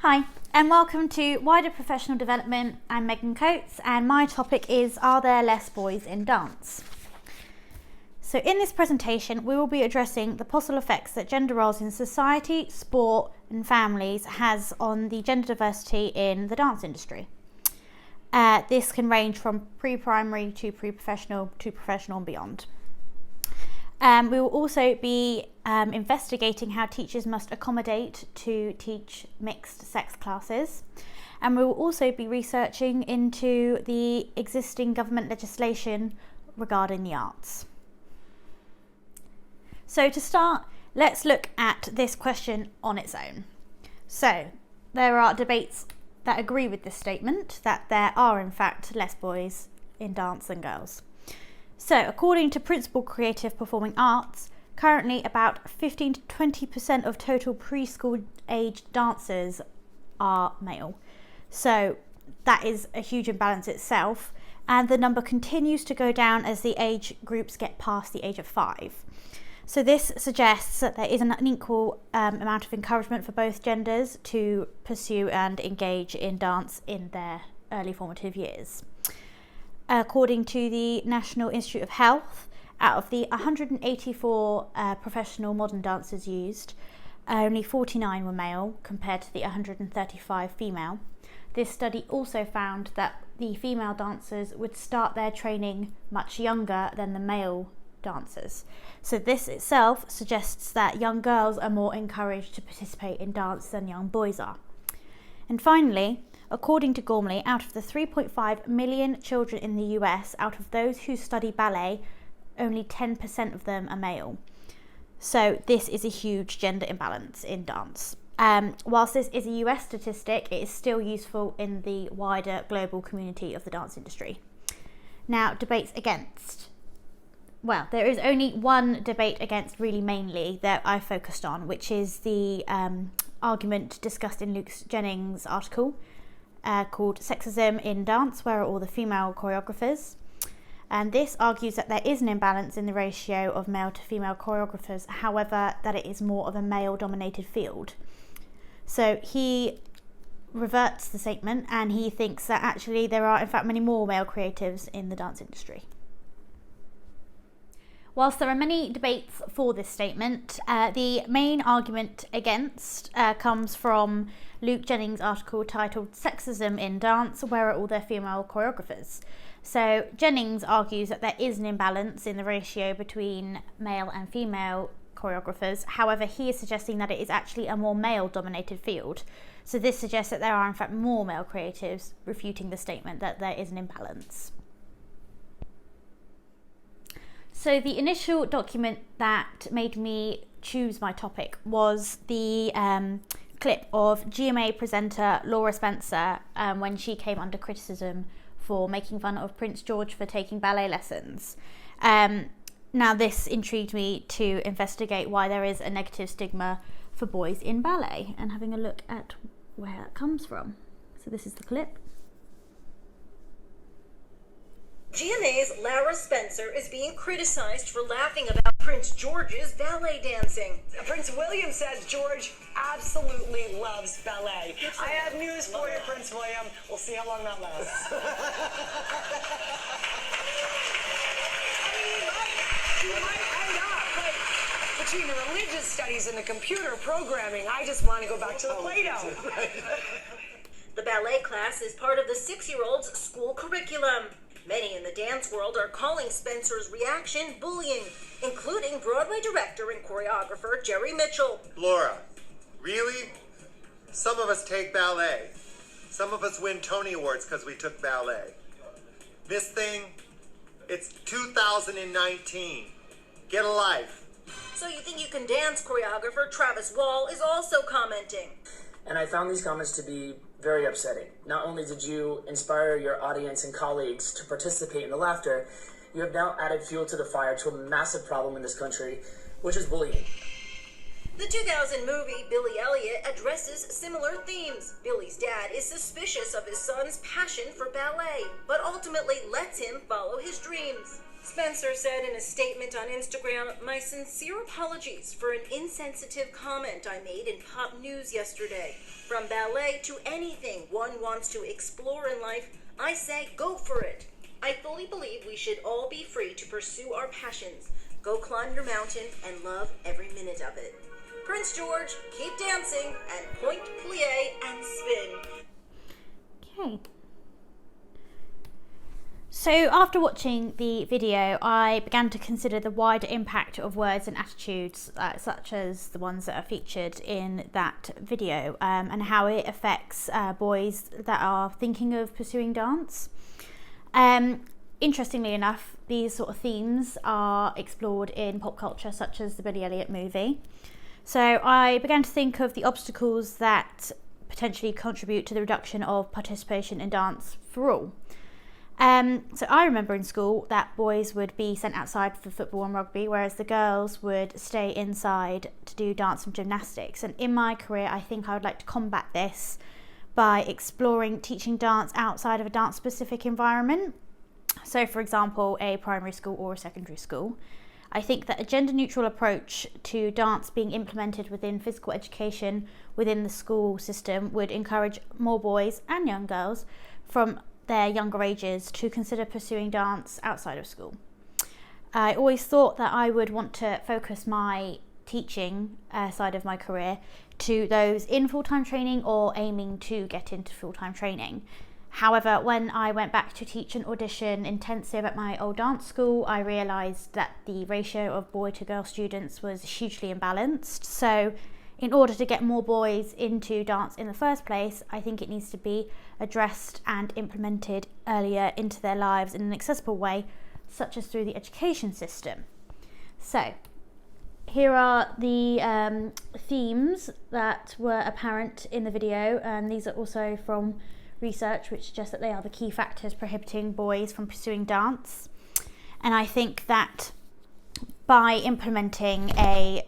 Hi, and welcome to Wider Professional Development. I'm Megan Coates, and my topic is Are There Less Boys in Dance? So in this presentation, we will be addressing the possible effects that gender roles in society, sport and families has on the gender diversity in the dance industry. This can range from pre-primary to pre-professional to professional and beyond. We will also be investigating how teachers must accommodate to teach mixed sex classes, and we will also be researching into the existing government legislation regarding the arts. So to start, let's look at this question on its own. So there are debates that agree with this statement, that there are in fact less boys in dance than girls. So according to Principal Creative Performing Arts, currently about 15 to 20% of total preschool aged dancers are male. So that is a huge imbalance itself, and the number continues to go down as the age groups get past the age of 5. So this suggests that there is an unequal amount of encouragement for both genders to pursue and engage in dance in their early formative years. According to the National Institute of Health, out of the 184 professional modern dancers used, only 49 were male compared to the 135 female. This study also found that the female dancers would start their training much younger than the male dancers. So this itself suggests that young girls are more encouraged to participate in dance than young boys are. And finally, according to Gormley, out of the 3.5 million children in the US, out of those who study ballet, only 10% of them are male. So this is a huge gender imbalance in dance. Whilst this is a US statistic, it is still useful in the wider global community of the dance industry. Now, debates against. Well, there is only one debate against really mainly that I focused on, which is the argument discussed in Luke Jennings' article called Sexism in Dance, Where Are All the Female Choreographers? And this argues that there is an imbalance in the ratio of male to female choreographers, however, that it is more of a male-dominated field. So he reverts the statement and he thinks that actually there are in fact many more male creatives in the dance industry. Whilst there are many debates for this statement, the main argument against comes from Luke Jennings' article titled Sexism in Dance, Where Are All Their Female Choreographers? So Jennings argues that there is an imbalance in the ratio between male and female choreographers. However, he is suggesting that it is actually a more male-dominated field. So this suggests that there are in fact more male creatives, refuting the statement that there is an imbalance. So the initial document that made me choose my topic was the clip of GMA presenter Laura Spencer when she came under criticism for making fun of Prince George for taking ballet lessons. Now this intrigued me to investigate why there is a negative stigma for boys in ballet and having a look at where that comes from. So this is the clip. GMA's Laura Spencer is being criticized for laughing about Prince George's ballet dancing. Prince William says George absolutely loves ballet. I have news for you, Prince William. We'll see how long that lasts. He might end up, but between the religious studies and the computer programming, I just want to go back to the Play-Doh. The ballet class is part of the 6-year-old's school curriculum. Many in the dance world are calling Spencer's reaction bullying, including Broadway director and choreographer Jerry Mitchell. Laura, really? Some of us take ballet. Some of us win Tony Awards because we took ballet. This thing, it's 2019. Get a life. So you think you can dance? Choreographer Travis Wall is also commenting. And I found these comments to be very upsetting. Not only did you inspire your audience and colleagues to participate in the laughter, you have now added fuel to the fire to a massive problem in this country, which is bullying. The 2000 movie Billy Elliot addresses similar themes. Billy's dad is suspicious of his son's passion for ballet, but ultimately lets him follow his dreams. Spencer said in a statement on Instagram, "My sincere apologies for an insensitive comment I made in Pop News yesterday. From ballet to anything one wants to explore in life, I say go for it. I fully believe we should all be free to pursue our passions. Go climb your mountain and love every minute of it. Prince George, keep dancing and point, plie, and spin." Okay. So after watching the video, I began to consider the wider impact of words and attitudes, such as the ones that are featured in that video, and how it affects boys that are thinking of pursuing dance. Interestingly enough, these sort of themes are explored in pop culture, such as the Billy Elliot movie. So I began to think of the obstacles that potentially contribute to the reduction of participation in dance for all. So I remember in school that boys would be sent outside for football and rugby, whereas the girls would stay inside to do dance and gymnastics. And in my career, I think I would like to combat this by exploring teaching dance outside of a dance-specific environment. So, for example, a primary school or a secondary school. I think that a gender-neutral approach to dance being implemented within physical education within the school system would encourage more boys and young girls from their younger ages to consider pursuing dance outside of school. I always thought that I would want to focus my teaching side of my career to those in full-time training or aiming to get into full-time training. However, when I went back to teach an audition intensive at my old dance school, I realised that the ratio of boy to girl students was hugely imbalanced. So in order to get more boys into dance in the first place, I think it needs to be addressed and implemented earlier into their lives in an accessible way, such as through the education system. So here are the themes that were apparent in the video, and these are also from research which suggests that they are the key factors prohibiting boys from pursuing dance. And I think that by implementing a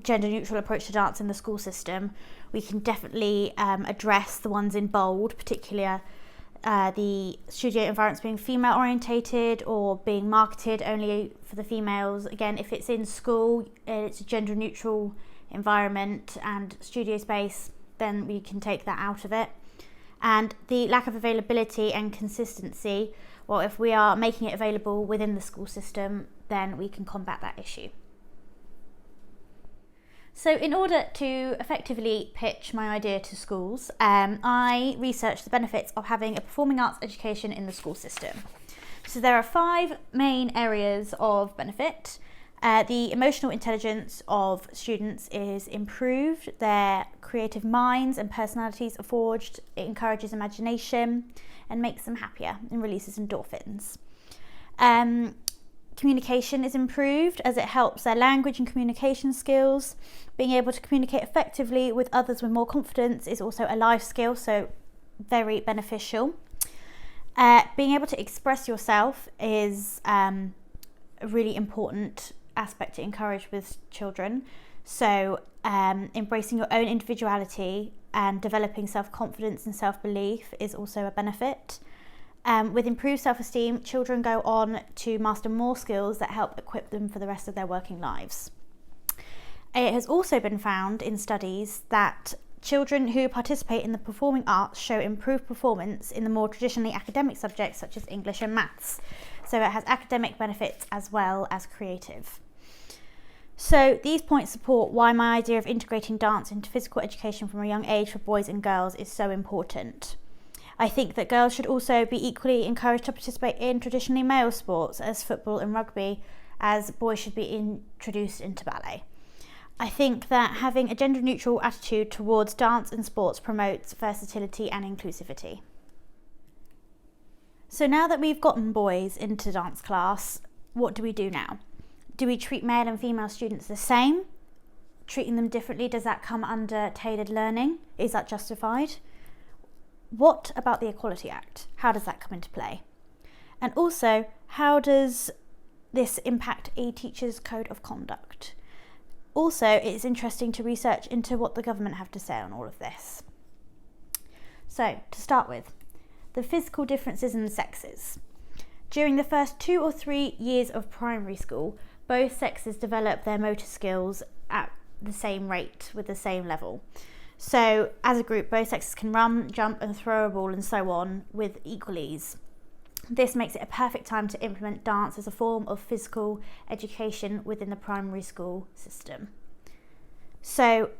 gender-neutral approach to dance in the school system, we can definitely address the ones in bold, particularly the studio environments being female-orientated or being marketed only for the females. Again, if it's in school, it's a gender-neutral environment and studio space, then we can take that out of it. And the lack of availability and consistency, well, if we are making it available within the school system, then we can combat that issue. So in order to effectively pitch my idea to schools, I researched the benefits of having a performing arts education in the school system. So there are 5 main areas of benefit. The emotional intelligence of students is improved, their creative minds and personalities are forged, it encourages imagination and makes them happier and releases endorphins. Communication is improved as it helps their language and communication skills. Being able to communicate effectively with others with more confidence is also a life skill, so very beneficial. Being able to express yourself is a really important aspect to encourage with children. So embracing your own individuality and developing self-confidence and self-belief is also a benefit. With improved self-esteem, children go on to master more skills that help equip them for the rest of their working lives. It has also been found in studies that children who participate in the performing arts show improved performance in the more traditionally academic subjects such as English and maths. So it has academic benefits as well as creative. So these points support why my idea of integrating dance into physical education from a young age for boys and girls is so important. I think that girls should also be equally encouraged to participate in traditionally male sports as football and rugby, as boys should be introduced into ballet. I think that having a gender-neutral attitude towards dance and sports promotes versatility and inclusivity. So now that we've gotten boys into dance class, what do we do now? Do we treat male and female students the same? Treating them differently, does that come under tailored learning? Is that justified? What about the Equality Act? How does that come into play? And also, how does this impact a teacher's code of conduct? Also, it's interesting to research into what the government have to say on all of this. So, to start with, the physical differences in the sexes. During the first 2 or 3 years of primary school, both sexes develop their motor skills at the same rate, with the same level. So as a group, both sexes can run, jump and throw a ball and so on with equal ease. This makes it a perfect time to implement dance as a form of physical education within the primary school system. So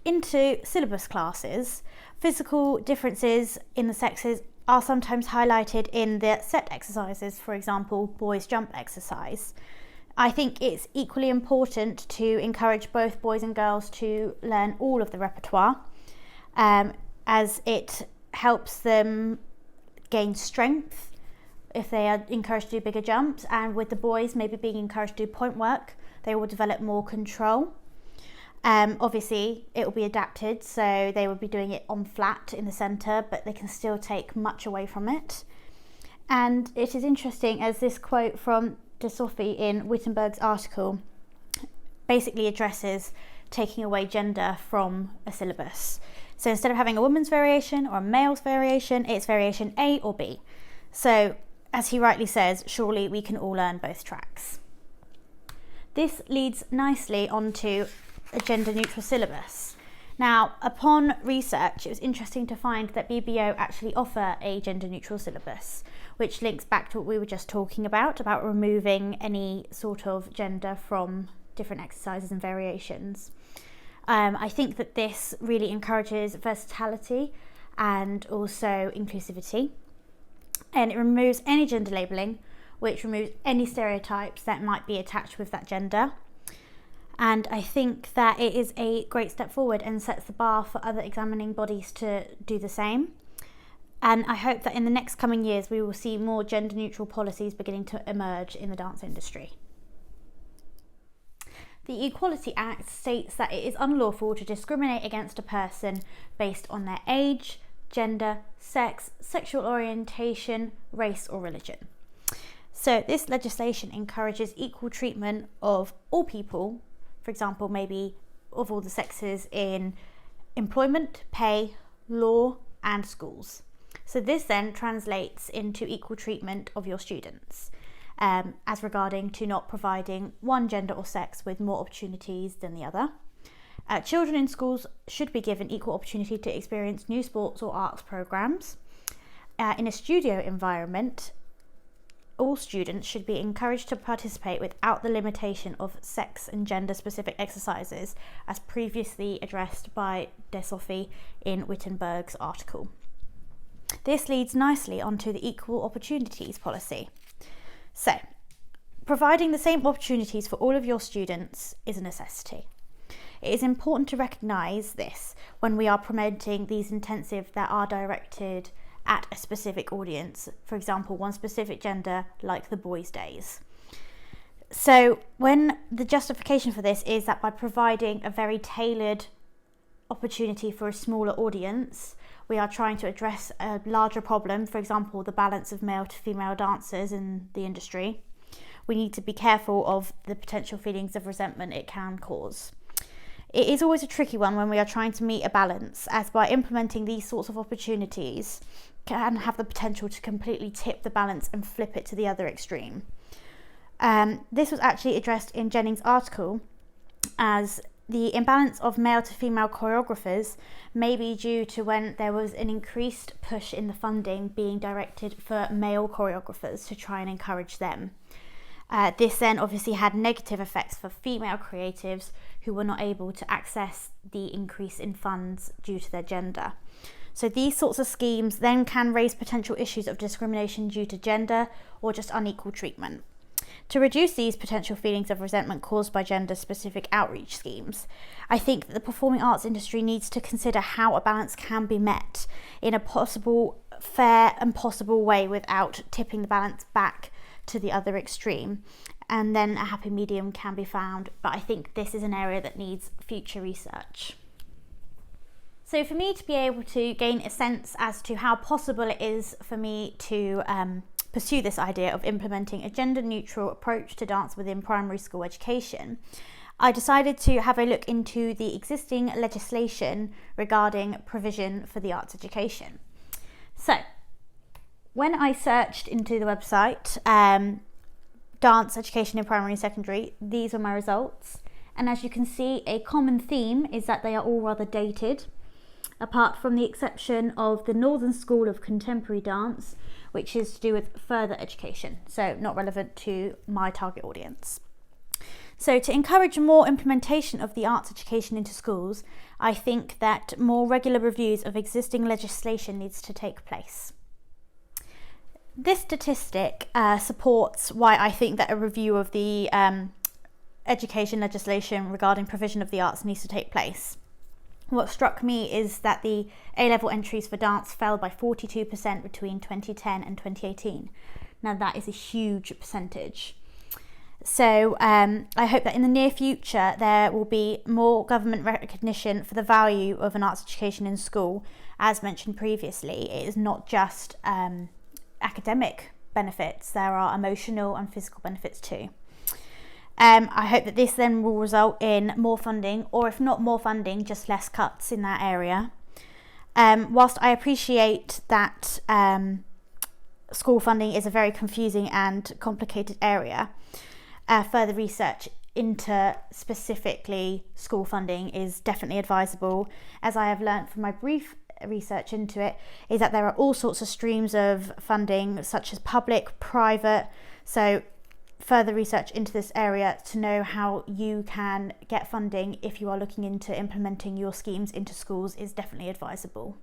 into syllabus classes, physical differences in the sexes are sometimes highlighted in the set exercises, for example, boys jump exercise. I think it's equally important to encourage both boys and girls to learn all of the repertoire, as it helps them gain strength if they are encouraged to do bigger jumps, and with the boys maybe being encouraged to do point work, they will develop more control. Obviously it will be adapted, so they will be doing it on flat in the centre, but they can still take much away from it. And it is interesting, as this quote from De Sophie in Wittenberg's article basically addresses taking away gender from a syllabus. So instead of having a woman's variation or a male's variation, it's variation A or B. So as he rightly says, surely we can all learn both tracks. This leads nicely onto a gender-neutral syllabus. Now, upon research, it was interesting to find that BBO actually offer a gender-neutral syllabus, which links back to what we were just talking about removing any sort of gender from different exercises and variations. I think that this really encourages versatility and also inclusivity, and it removes any gender labelling, which removes any stereotypes that might be attached with that gender. And I think that it is a great step forward and sets the bar for other examining bodies to do the same. And I hope that in the next coming years we will see more gender neutral policies beginning to emerge in the dance industry. The Equality Act states that it is unlawful to discriminate against a person based on their age, gender, sex, sexual orientation, race or religion. So this legislation encourages equal treatment of all people, for example, maybe of all the sexes in employment, pay, law and schools. So this then translates into equal treatment of your students, as regarding to not providing one gender or sex with more opportunities than the other. Children in schools should be given equal opportunity to experience new sports or arts programs. In a studio environment, all students should be encouraged to participate without the limitation of sex and gender specific exercises, as previously addressed by De Sophie in Wittenberg's article. This leads nicely onto the equal opportunities policy. So, providing the same opportunities for all of your students is a necessity. It is important to recognise this when we are promoting these intensives that are directed at a specific audience, for example, one specific gender like the Boys' Days. So when the justification for this is that by providing a very tailored opportunity for a smaller audience, we are trying to address a larger problem, for example, the balance of male to female dancers in the industry, we need to be careful of the potential feelings of resentment it can cause. It is always a tricky one when we are trying to meet a balance, as by implementing these sorts of opportunities can have the potential to completely tip the balance and flip it to the other extreme. This was actually addressed in Jennings' article, as the imbalance of male to female choreographers may be due to when there was an increased push in the funding being directed for male choreographers to try and encourage them. This then obviously had negative effects for female creatives who were not able to access the increase in funds due to their gender. So these sorts of schemes then can raise potential issues of discrimination due to gender or just unequal treatment. To reduce these potential feelings of resentment caused by gender-specific outreach schemes, I think that the performing arts industry needs to consider how a balance can be met in a possible, fair and possible way without tipping the balance back to the other extreme, and then a happy medium can be found. But I think this is an area that needs future research. So for me to be able to gain a sense as to how possible it is for me to pursue this idea of implementing a gender-neutral approach to dance within primary school education, I decided to have a look into the existing legislation regarding provision for the arts education. So, when I searched into the website, dance education in primary and secondary, these were my results. And as you can see, a common theme is that they are all rather dated, apart from the exception of the Northern School of Contemporary Dance, which is to do with further education, so not relevant to my target audience. So to encourage more implementation of the arts education into schools, I think that more regular reviews of existing legislation needs to take place. This statistic supports why I think that a review of the education legislation regarding provision of the arts needs to take place. What struck me is that the A-level entries for dance fell by 42% between 2010 and 2018. Now that is a huge percentage. So I hope that in the near future there will be more government recognition for the value of an arts education in school. As mentioned previously, it is not just academic benefits, there are emotional and physical benefits too. I hope that this then will result in more funding, or if not more funding, just less cuts in that area. Whilst I appreciate that school funding is a very confusing and complicated area, further research into specifically school funding is definitely advisable. As I have learnt from my brief research into it, is that there are all sorts of streams of funding, such as public, private, so further research into this area to know how you can get funding if you are looking into implementing your schemes into schools is definitely advisable.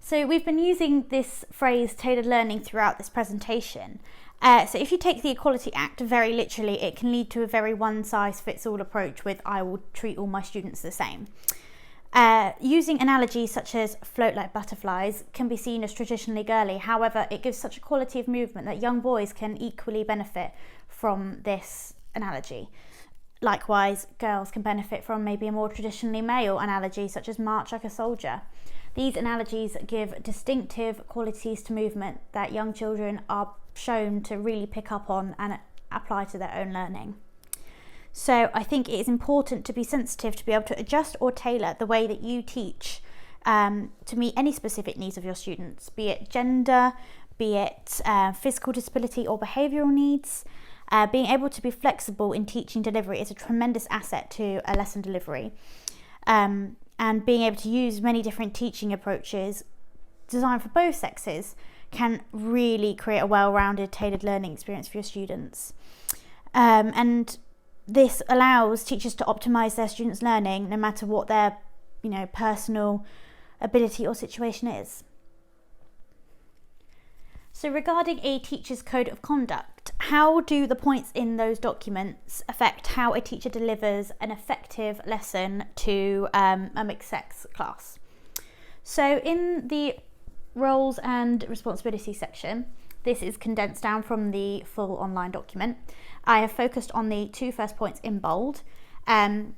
So we've been using this phrase tailored learning throughout this presentation. So if you take the Equality Act very literally, it can lead to a very one-size-fits-all approach with I will treat all my students the same. Using analogies such as float like butterflies can be seen as traditionally girly. However, it gives such a quality of movement that young boys can equally benefit from this analogy. Likewise, girls can benefit from maybe a more traditionally male analogy such as march like a soldier. These analogies give distinctive qualities to movement that young children are shown to really pick up on and apply to their own learning. So I think it is important to be sensitive to be able to adjust or tailor the way that you teach to meet any specific needs of your students, be it gender, be it physical disability or behavioural needs. Being able to be flexible in teaching delivery is a tremendous asset to a lesson delivery. And being able to use many different teaching approaches designed for both sexes can really create a well-rounded, tailored learning experience for your students. And this allows teachers to optimise their students' learning no matter what their personal ability or situation is. So regarding a teacher's code of conduct, how do the points in those documents affect how a teacher delivers an effective lesson to a mixed-sex class? So in the roles and responsibilities section, this is condensed down from the full online document. I have focused on the two first points in bold, and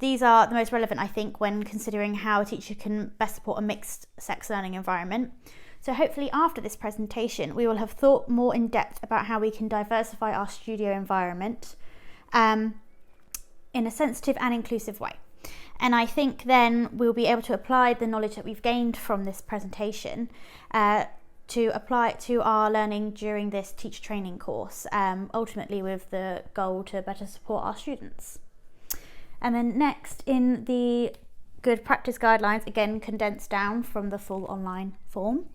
these are the most relevant, I think, when considering how a teacher can best support a mixed-sex learning environment. So hopefully after this presentation, we will have thought more in depth about how we can diversify our studio environment in a sensitive and inclusive way. And I think then we'll be able to apply the knowledge that we've gained from this presentation to apply it to our learning during this teacher training course, ultimately with the goal to better support our students. And then next, in the good practice guidelines, again condensed down from the full online form.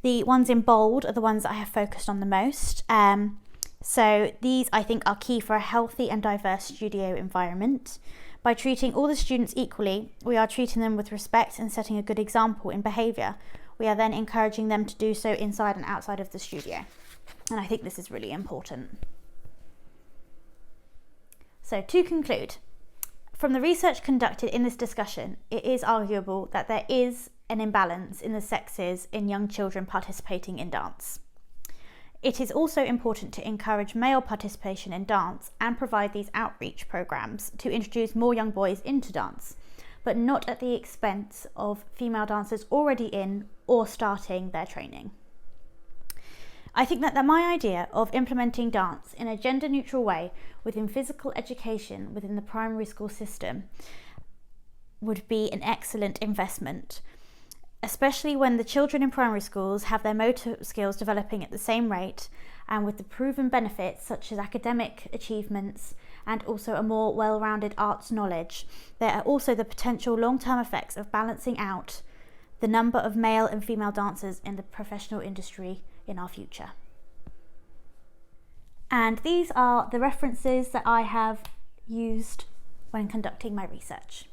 The ones in bold are the ones that I have focused on the most. So these I think are key for a healthy and diverse studio environment. By treating all the students equally, we are treating them with respect and setting a good example in behaviour. We are then encouraging them to do so inside and outside of the studio. And I think this is really important. So to conclude, from the research conducted in this discussion, it is arguable that there is an imbalance in the sexes in young children participating in dance. It is also important to encourage male participation in dance and provide these outreach programs to introduce more young boys into dance, but not at the expense of female dancers already in or starting their training. I think that my idea of implementing dance in a gender-neutral way within physical education within the primary school system would be an excellent investment. especially when the children in primary schools have their motor skills developing at the same rate, and with the proven benefits such as academic achievements and also a more well-rounded arts knowledge. There are also the potential long-term effects of balancing out the number of male and female dancers in the professional industry in our future. And these are the references that I have used when conducting my research.